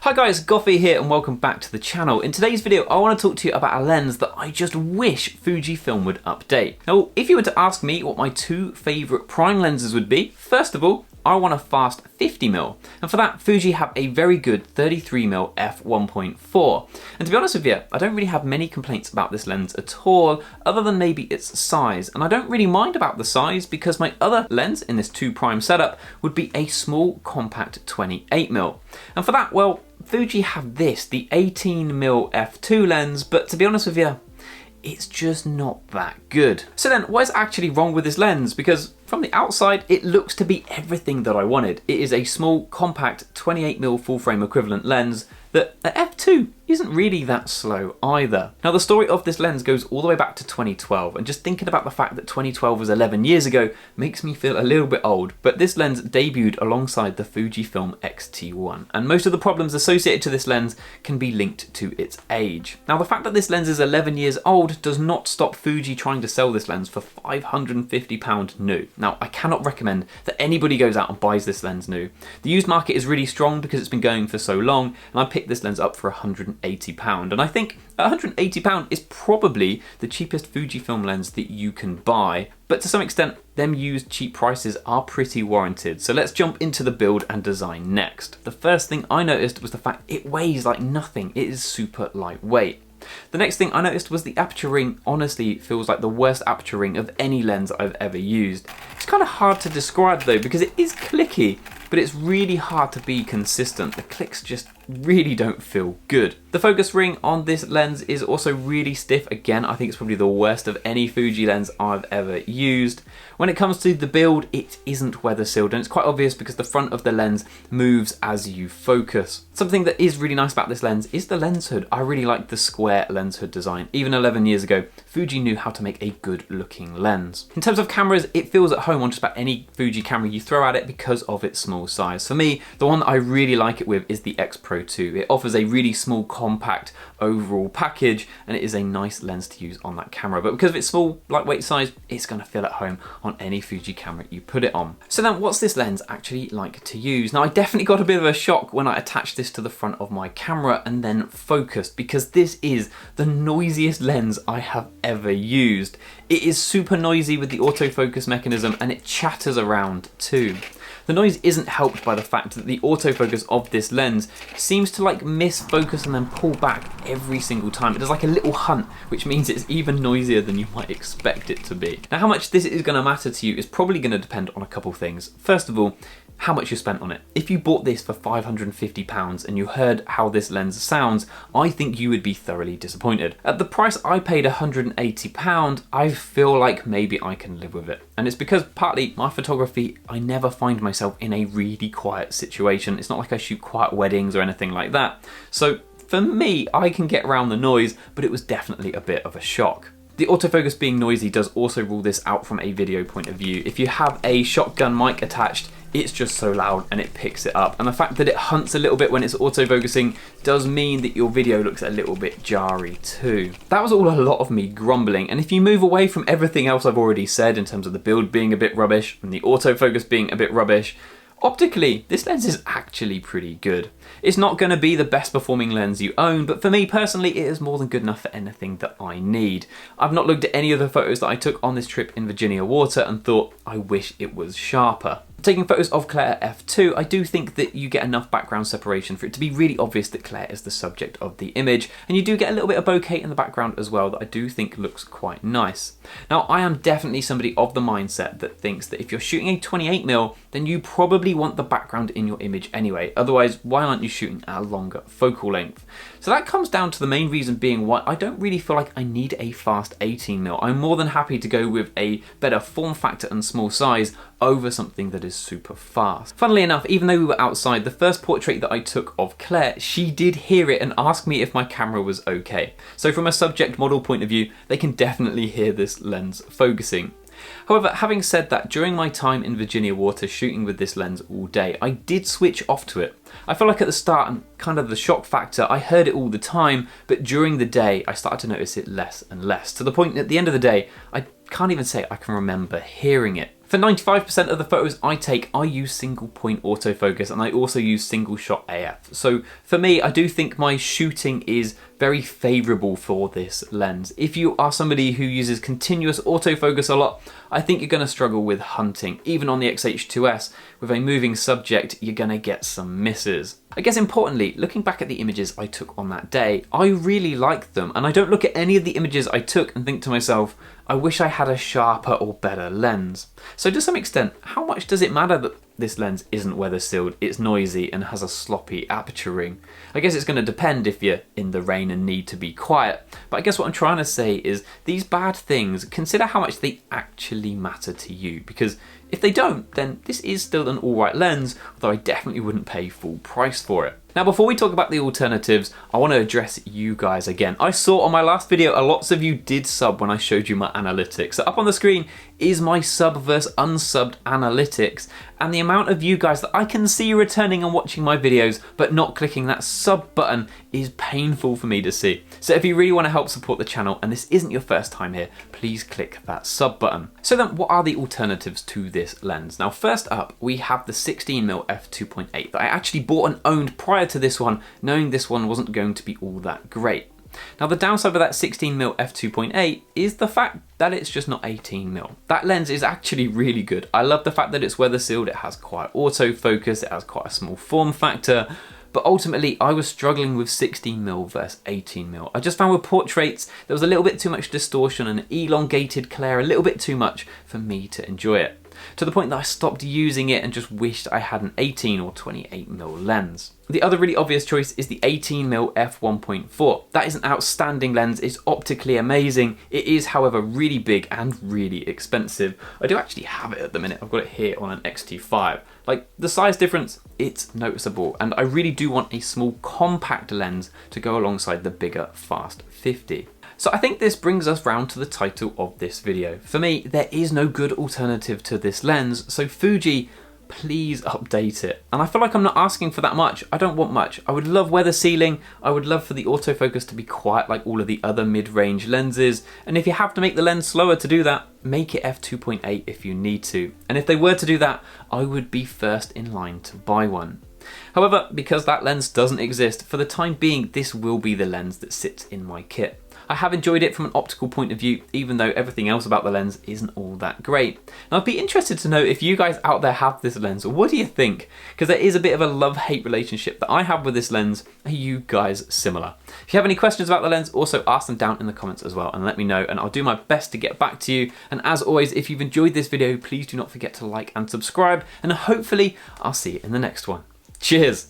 Hi guys, Goffy here and welcome back to the channel. In today's video I want to talk to you about a lens that I just wish Fujifilm would update. Now if you were to ask me what my two favourite prime lenses would be, first of all I want a fast 50mm, and for that Fuji have a very good 33mm f1.4. And to be honest with you, I don't really have many complaints about this lens at all, other than maybe its size. And I don't really mind about the size because my other lens in this 2 prime setup would be a small compact 28mm. And for that, well, Fuji have this, the 18mm f2 lens, but to be honest with you, it's just not that good. So then, what is actually wrong with this lens? Because from the outside, it looks to be everything that I wanted. It is a small, compact 28mm full frame equivalent lens that at f2 isn't really that slow either. Now the story of this lens goes all the way back to 2012, and just thinking about the fact that 2012 was 11 years ago makes me feel a little bit old, but this lens debuted alongside the Fujifilm X-T1, and most of the problems associated to this lens can be linked to its age. Now the fact that this lens is 11 years old does not stop Fuji trying to sell this lens for £550 new. Now I cannot recommend that anybody goes out and buys this lens new. The used market is really strong because it's been going for so long, and I picked this lens up for £180, and I think £180 is probably the cheapest Fujifilm lens that you can buy, but to some extent them used cheap prices are pretty warranted. So let's jump into the build and design next. The first thing I noticed was the fact it weighs like nothing. It is super lightweight. The next thing I noticed was the aperture ring honestly feels like the worst aperture ring of any lens I've ever used. It's kind of hard to describe though because it is clicky, but it's really hard to be consistent. The clicks just really don't feel good. The focus ring on this lens is also really stiff. Again, I think it's probably the worst of any Fuji lens I've ever used. When it comes to the build, it isn't weather sealed, and it's quite obvious because the front of the lens moves as you focus. Something that is really nice about this lens is the lens hood. I really like the square lens hood design. Even 11 years ago, Fuji knew how to make a good looking lens. In terms of cameras, it feels at home on just about any Fuji camera you throw at it because of its small size. For me, the one that I really like it with is the X Pro 2. It offers a really small, compact overall package, and it is a nice lens to use on that camera. But because of its small, lightweight size, it's going to feel at home on any Fuji camera you put it on. So then, what's this lens actually like to use? Now, I definitely got a bit of a shock when I attached this to the front of my camera and then focused, because this is the noisiest lens I have ever used. It is super noisy with the autofocus mechanism, and it chatters around too. The noise isn't helped by the fact that the autofocus of this lens seems to like miss focus and then pull back every single time. It does like a little hunt, which means it's even noisier than you might expect it to be. Now, how much this is going to matter to you is probably going to depend on a couple things. First of all, how much you spent on it. If you bought this for £550 and you heard how this lens sounds, I think you would be thoroughly disappointed. At the price I paid £180, I feel like maybe I can live with it. And it's because partly my photography, I never find myself in a really quiet situation. It's not like I shoot quiet weddings or anything like that. So for me, I can get around the noise, but it was definitely a bit of a shock. The autofocus being noisy does also rule this out from a video point of view. If you have a shotgun mic attached, it's just so loud and it picks it up. And the fact that it hunts a little bit when it's autofocusing does mean that your video looks a little bit jarry too. That was all a lot of me grumbling, and if you move away from everything else I've already said in terms of the build being a bit rubbish and the autofocus being a bit rubbish, optically, this lens is actually pretty good. It's not going to be the best performing lens you own, but for me personally, it is more than good enough for anything that I need. I've not looked at any of the photos that I took on this trip in Virginia water and thought, I wish it was sharper. Taking photos of Claire at f2, I do think that you get enough background separation for it to be really obvious that Claire is the subject of the image, and you do get a little bit of bokeh in the background as well that I do think looks quite nice. Now, I am definitely somebody of the mindset that thinks that if you're shooting a 28mm, then you probably want the background in your image anyway. Otherwise, why aren't you shooting at a longer focal length? So that comes down to the main reason being why I don't really feel like I need a fast 18mm. I'm more than happy to go with a better form factor and small size over something that is super fast. Funnily enough, even though we were outside, the first portrait that I took of Claire, she did hear it and ask me if my camera was okay. So from a subject model point of view, they can definitely hear this lens focusing. However, having said that, during my time in Virginia water shooting with this lens all day, I did switch off to it. I feel like at the start and kind of the shock factor, I heard it all the time, but during the day I started to notice it less and less, to the point at the end of the day, I can't even say I can remember hearing it. For 95% of the photos I take, I use single point autofocus and I also use single shot AF. So for me, I do think my shooting is very favourable for this lens. If you are somebody who uses continuous autofocus a lot, I think you're going to struggle with hunting. Even on the X-H2S, with a moving subject, you're going to get some misses. I guess importantly, looking back at the images I took on that day, I really liked them, and I don't look at any of the images I took and think to myself, I wish I had a sharper or better lens. So to some extent, how much does it matter that this lens isn't weather sealed, it's noisy and has a sloppy aperture ring? I guess it's going to depend if you're in the rain and need to be quiet, but I guess what I'm trying to say is these bad things, consider how much they actually matter to you, because if they don't, then this is still an alright lens, although I definitely wouldn't pay full price for it. Now before we talk about the alternatives, I want to address you guys again. I saw on my last video lots of you did sub when I showed you my analytics. So up on the screen is my sub versus unsubbed analytics, and the amount of you guys that I can see returning and watching my videos but not clicking that sub button is painful for me to see. So if you really want to help support the channel and this isn't your first time here, please click that sub button. So then what are the alternatives to this lens? Now first up, we have the 16mm f2.8 that I actually bought and owned prior to this one, knowing this one wasn't going to be all that great. Now the downside of that 16mm f2.8 is the fact that it's just not 18mm. That lens is actually really good. I love the fact that it's weather sealed, it has quite autofocus, it has quite a small form factor, but ultimately I was struggling with 16mm versus 18mm. I just found with portraits there was a little bit too much distortion and elongated glare, a little bit too much for me to enjoy it. To the point that I stopped using it and just wished I had an 18 or 28mm lens. The other really obvious choice is the 18mm f1.4. That is an outstanding lens, it's optically amazing. It is, however, really big and really expensive. I do actually have it at the minute, I've got it here on an X-T5. Like, the size difference, it's noticeable, and I really do want a small compact lens to go alongside the bigger Fast 50. So I think this brings us round to the title of this video. For me, there is no good alternative to this lens, so Fuji, please update it. And I feel like I'm not asking for that much. I don't want much. I would love weather sealing. I would love for the autofocus to be quiet like all of the other mid-range lenses. And if you have to make the lens slower to do that, make it f2.8 if you need to. And if they were to do that, I would be first in line to buy one. However, because that lens doesn't exist, for the time being, this will be the lens that sits in my kit. I have enjoyed it from an optical point of view, even though everything else about the lens isn't all that great. Now I'd be interested to know if you guys out there have this lens, or what do you think? Because there is a bit of a love-hate relationship that I have with this lens. Are you guys similar? If you have any questions about the lens, also ask them down in the comments as well and let me know, and I'll do my best to get back to you. And as always, if you've enjoyed this video, please do not forget to like and subscribe, and hopefully I'll see you in the next one. Cheers!